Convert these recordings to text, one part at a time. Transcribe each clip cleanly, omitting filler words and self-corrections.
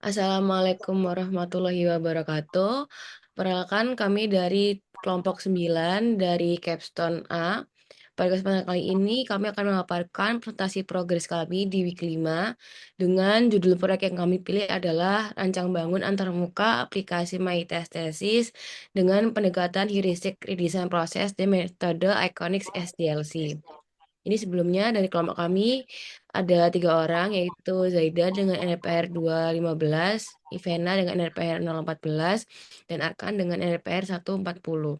Assalamualaikum warahmatullahi wabarakatuh. Perkenalkan kami dari kelompok 9 dari Capstone A. Pada kesempatan kali ini kami akan memaparkan presentasi progres kami di week 5 dengan judul proyek yang kami pilih adalah Rancang Bangun Antarmuka Aplikasi MyTest Thesis dengan pendekatan heuristik redesign proses dan metode Iconics SDLC. Ini sebelumnya dari kelompok kami ada 3 orang, yaitu Zaida dengan NPR 215, Ivena dengan NPR 014, dan Arkan dengan NPR 140.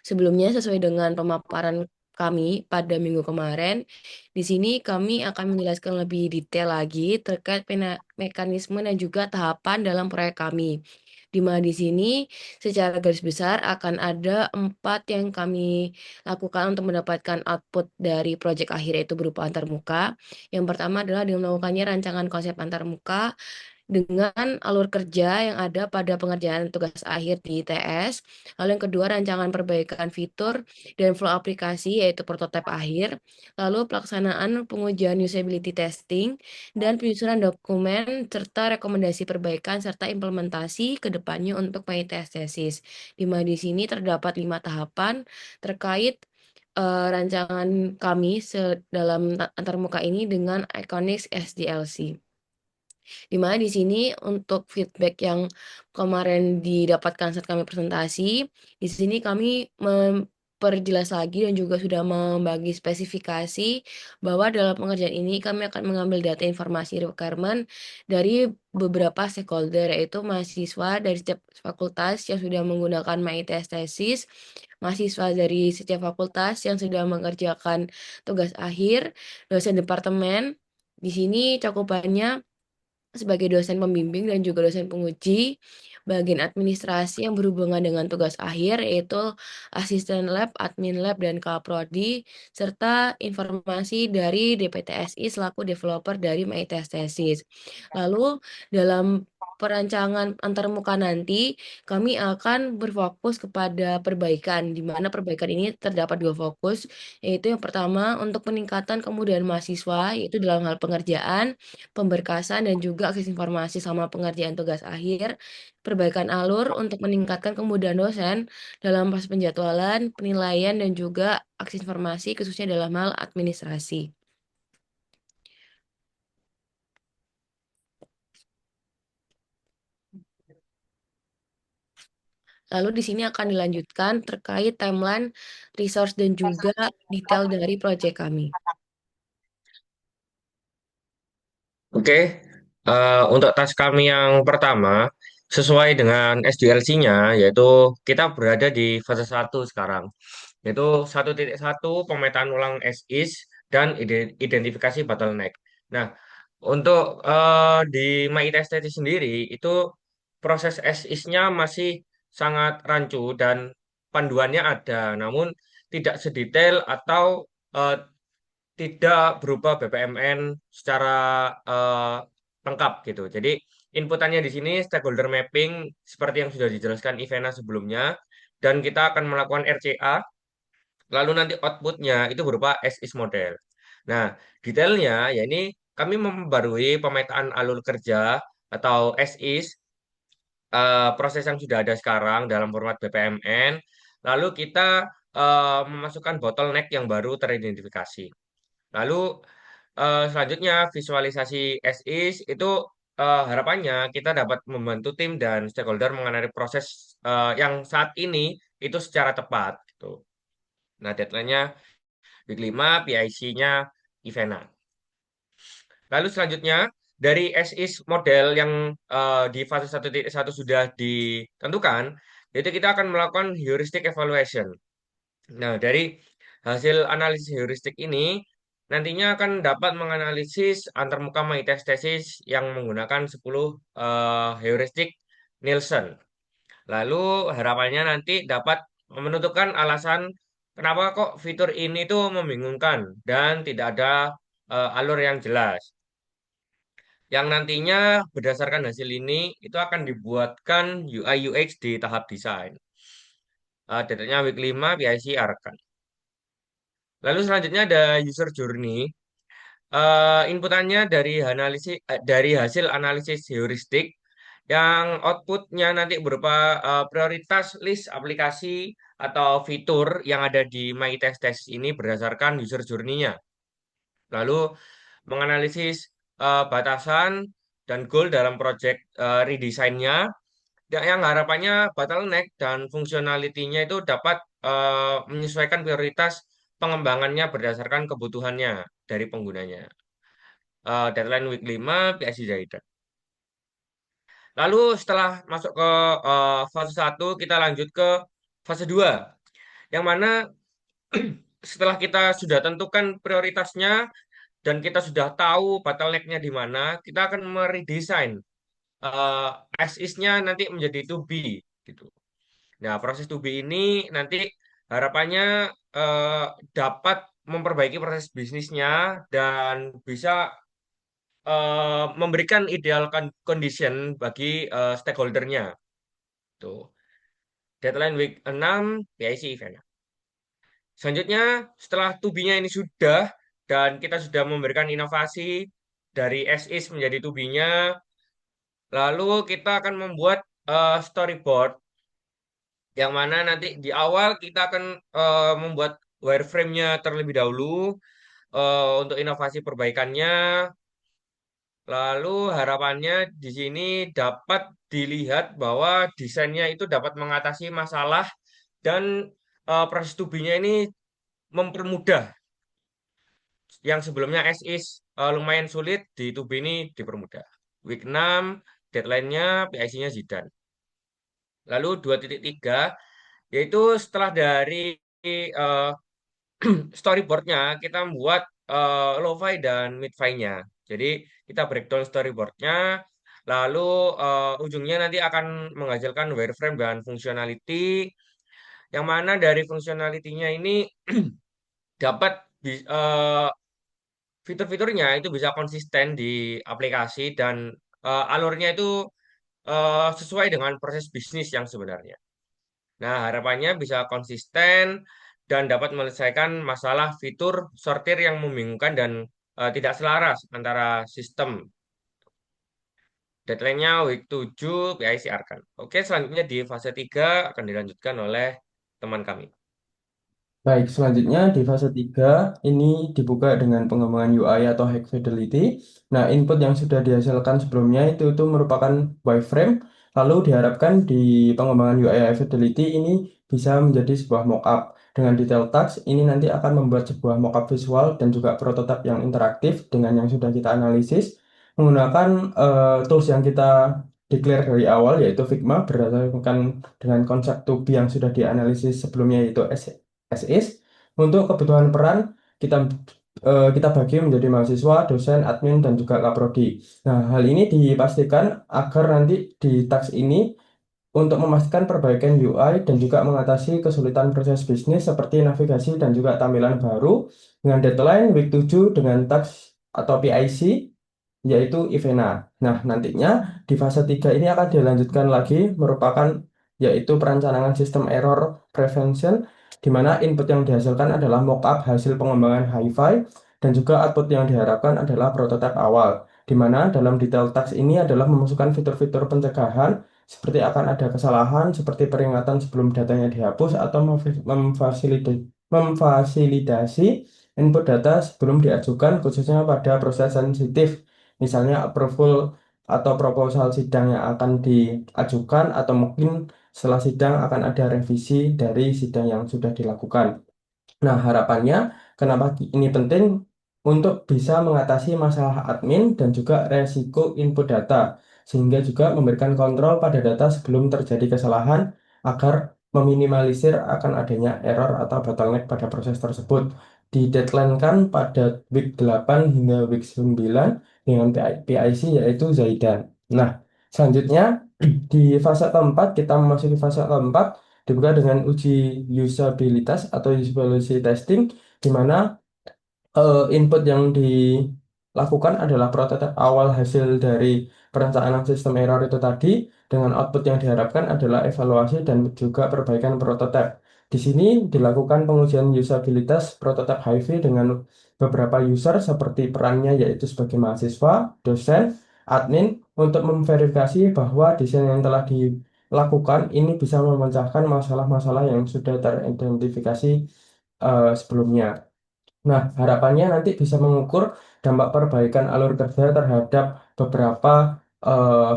Sebelumnya, sesuai dengan pemaparan kami pada minggu kemarin, di sini kami akan menjelaskan lebih detail lagi terkait mekanisme dan juga tahapan dalam proyek kami. Di mana di sini secara garis besar akan ada 4 yang kami lakukan untuk mendapatkan output dari proyek akhir, yaitu berupa antarmuka. Yang pertama adalah dengan melakukannya rancangan konsep antarmuka dengan alur kerja yang ada pada pengerjaan tugas akhir di ITS. Lalu yang kedua, rancangan perbaikan fitur dan flow aplikasi, yaitu prototipe akhir. Lalu pelaksanaan pengujian usability testing dan penyusunan dokumen serta rekomendasi perbaikan serta implementasi ke depannya untuk PyTest tesis. Di mana di sini terdapat 5 tahapan terkait rancangan kami dalam antarmuka ini dengan Iconics SDLC. Di mana di sini untuk feedback yang kemarin didapatkan saat kami presentasi, di sini kami memperjelas lagi dan juga sudah membagi spesifikasi bahwa dalam pengerjaan ini kami akan mengambil data informasi requirement dari beberapa stakeholder, yaitu mahasiswa dari setiap fakultas yang sudah menggunakan MyTest Thesis, mahasiswa dari setiap fakultas yang sudah mengerjakan tugas akhir, dosen departemen. Di sini cakupannya sebagai dosen pembimbing dan juga dosen penguji, bagian administrasi yang berhubungan dengan tugas akhir yaitu asisten lab, admin lab, dan kaprodi, serta informasi dari DPTSI selaku developer dari MyTest Thesis. Lalu dalam perancangan antarmuka nanti, kami akan berfokus kepada perbaikan, di mana perbaikan ini terdapat 2 fokus, yaitu yang pertama untuk peningkatan kemudahan mahasiswa, yaitu dalam hal pengerjaan, pemberkasan, dan juga akses informasi sama pengerjaan tugas akhir, perbaikan alur untuk meningkatkan kemudahan dosen dalam proses penjadwalan, penilaian, dan juga akses informasi khususnya dalam hal administrasi. Lalu di sini akan dilanjutkan terkait timeline, resource, dan juga detail dari proyek kami. Oke, untuk tas kami yang pertama, sesuai dengan SDLC-nya, yaitu kita berada di fase 1 sekarang, yaitu 1.1 pemetaan ulang as is dan identifikasi bottleneck. Nah, untuk di MyTest sendiri, itu proses as is-nya masih sangat rancu dan panduannya ada, namun tidak sedetail atau eh, tidak berupa BPMN secara eh, lengkap gitu. Jadi inputannya di sini stakeholder mapping seperti yang sudah dijelaskan Ivena sebelumnya, dan kita akan melakukan RCA, lalu nanti outputnya itu berupa as is model. Nah, detailnya ya ini kami membarui pemetaan alur kerja atau as is, proses yang sudah ada sekarang dalam format BPMN, lalu kita memasukkan bottleneck yang baru teridentifikasi. Lalu selanjutnya visualisasi as is itu harapannya kita dapat membantu tim dan stakeholder mengenali proses yang saat ini itu secara tepat gitu. Nah, deadline-nya week 5, PIC-nya Ivena. Lalu selanjutnya dari as is model yang di fase 1.1 sudah ditentukan, yaitu kita akan melakukan heuristic evaluation. Nah, dari hasil analisis heuristik ini nantinya akan dapat menganalisis antarmuka MyTest tesis yang menggunakan 10 heuristik Nielsen. Lalu harapannya nanti dapat menentukan alasan kenapa kok fitur ini tuh membingungkan dan tidak ada alur yang jelas. Yang nantinya berdasarkan hasil ini itu akan dibuatkan UI UX di tahap desain. Datanya week 5 PIC Arkan. Lalu selanjutnya ada user journey. Inputannya dari hasil analisis heuristik yang outputnya nanti berupa prioritas list aplikasi atau fitur yang ada di MyTest ini berdasarkan user journey-nya. Lalu menganalisis batasan dan goal dalam project redesign-nya yang harapannya bottleneck dan fungsionalitinya itu dapat menyesuaikan prioritas pengembangannya berdasarkan kebutuhannya dari penggunanya. Deadline week 5 PSI Zaidan. Lalu setelah masuk ke fase 1 kita lanjut ke fase 2 yang mana setelah kita sudah tentukan prioritasnya dan kita sudah tahu bottleneck-nya di mana, kita akan meredesign uh, as is-nya nanti menjadi to be gitu. Nah, proses to be ini nanti harapannya eh, dapat memperbaiki proses bisnisnya dan bisa memberikan ideal condition bagi stakeholdernya. Tuh. Deadline week 6 PIC event. Selanjutnya, setelah tubinya ini sudah dan kita sudah memberikan inovasi dari as is menjadi tubinya, lalu kita akan membuat storyboard yang mana nanti di awal kita akan membuat wireframe-nya terlebih dahulu untuk inovasi perbaikannya. Lalu harapannya di sini dapat dilihat bahwa desainnya itu dapat mengatasi masalah dan proses tubinya ini mempermudah yang sebelumnya as is lumayan sulit di tubi ini dipermudah. Week 6 deadline-nya PIC-nya Zidane. Lalu 2.3 yaitu setelah dari eh, storyboardnya kita membuat lo-fi dan mid-fi-nya. Jadi kita breakdown storyboardnya, lalu ujungnya nanti akan menghasilkan wireframe dan functionality, yang mana dari functionality-nya ini dapat fitur-fiturnya itu bisa konsisten di aplikasi dan alurnya itu sesuai dengan proses bisnis yang sebenarnya. Nah, harapannya bisa konsisten dan dapat menyelesaikan masalah fitur sortir yang membingungkan dan tidak selaras antara sistem. Deadline-nya week 7 PIC Arkan. Oke, selanjutnya di fase 3 akan dilanjutkan oleh teman kami. Baik, selanjutnya di fase 3 ini dibuka dengan pengembangan UI atau high fidelity. Nah, input yang sudah dihasilkan sebelumnya itu merupakan wireframe. Lalu diharapkan di pengembangan UI high fidelity ini bisa menjadi sebuah mockup. Dengan detail task, ini nanti akan membuat sebuah mockup visual dan juga prototipe yang interaktif dengan yang sudah kita analisis menggunakan tools yang kita declare dari awal yaitu Figma berdasarkan dengan konsep 2B yang sudah dianalisis sebelumnya yaitu SIS. Untuk kebutuhan peran kita bagi menjadi mahasiswa, dosen, admin, dan juga kaprodi. Nah, hal ini dipastikan agar nanti di task ini untuk memastikan perbaikan UI dan juga mengatasi kesulitan proses bisnis seperti navigasi dan juga tampilan baru dengan deadline week 7 dengan task atau PIC yaitu Ivena. Nah, nantinya di fase 3 ini akan dilanjutkan lagi merupakan yaitu perencanaan sistem error prevention di mana input yang dihasilkan adalah mockup hasil pengembangan hi-fi dan juga output yang diharapkan adalah prototipe awal. Di mana dalam detail task ini adalah memasukkan fitur-fitur pencegahan seperti akan ada kesalahan seperti peringatan sebelum datanya dihapus atau memfasilitasi input data sebelum diajukan khususnya pada proses sensitif misalnya approval atau proposal sidang yang akan diajukan atau mungkin setelah sidang akan ada revisi dari sidang yang sudah dilakukan. Nah, harapannya kenapa ini penting untuk bisa mengatasi masalah admin dan juga resiko input data, sehingga juga memberikan kontrol pada data sebelum terjadi kesalahan agar meminimalisir akan adanya error atau bottleneck pada proses tersebut. Di deadline kan pada week 8 hingga week 9 dengan PIC yaitu Zaidan. Nah, selanjutnya di fase keempat kita memasuki fase keempat dibuka dengan uji usabilitas atau usability testing, di mana input yang dilakukan adalah prototipe awal hasil dari perencanaan sistem error itu tadi, dengan output yang diharapkan adalah evaluasi dan juga perbaikan prototipe. Di sini dilakukan pengujian usabilitas prototipe HIV dengan beberapa user seperti perannya yaitu sebagai mahasiswa, dosen, admin untuk memverifikasi bahwa desain yang telah dilakukan ini bisa memecahkan masalah-masalah yang sudah teridentifikasi sebelumnya. Nah, harapannya nanti bisa mengukur dampak perbaikan alur kerja terhadap beberapa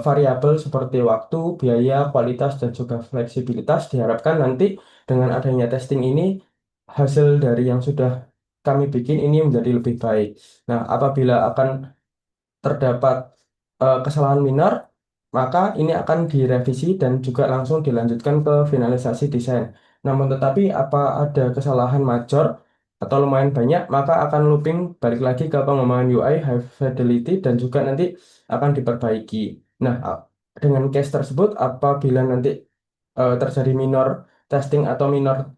variabel seperti waktu, biaya, kualitas, dan juga fleksibilitas. Diharapkan nanti dengan adanya testing ini, hasil dari yang sudah kami bikin ini menjadi lebih baik. Nah, apabila akan terdapat kesalahan minor, maka ini akan direvisi dan juga langsung dilanjutkan ke finalisasi desain. Namun tetapi apa ada kesalahan major atau lumayan banyak, maka akan looping balik lagi ke pengembangan UI, high fidelity, dan juga nanti akan diperbaiki. Nah, dengan case tersebut, apabila nanti terjadi minor testing atau minor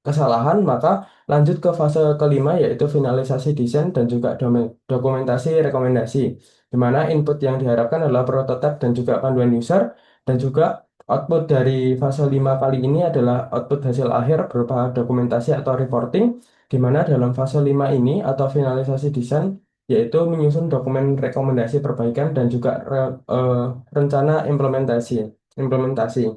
kesalahan, maka lanjut ke fase kelima yaitu finalisasi desain dan juga dokumentasi rekomendasi, di mana input yang diharapkan adalah prototipe dan juga panduan user, dan juga output dari fase 5 kali ini adalah output hasil akhir berupa dokumentasi atau reporting, di mana dalam fase 5 ini atau finalisasi desain yaitu menyusun dokumen rekomendasi perbaikan dan juga rencana implementasi. Implementasi.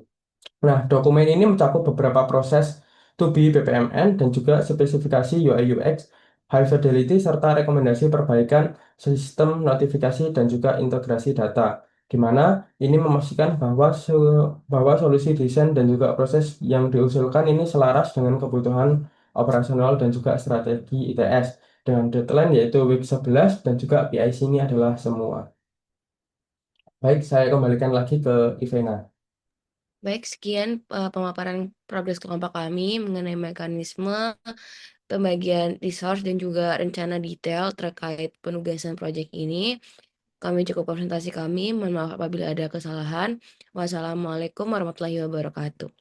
Nah, dokumen ini mencakup beberapa proses to be BPMN dan juga spesifikasi UI UX, high fidelity, serta rekomendasi perbaikan sistem notifikasi dan juga integrasi data, di mana ini memastikan bahwa solusi desain dan juga proses yang diusulkan ini selaras dengan kebutuhan operasional dan juga strategi ITS dengan deadline yaitu week 11 dan juga PIC ini adalah semua. Baik, saya kembalikan lagi ke Ivena. Baik, sekian pemaparan progres kelompok kami mengenai mekanisme pembagian resource dan juga rencana detail terkait penugasan proyek ini. Kami cukup presentasi kami. Mohon maaf apabila ada kesalahan. Wassalamualaikum warahmatullahi wabarakatuh.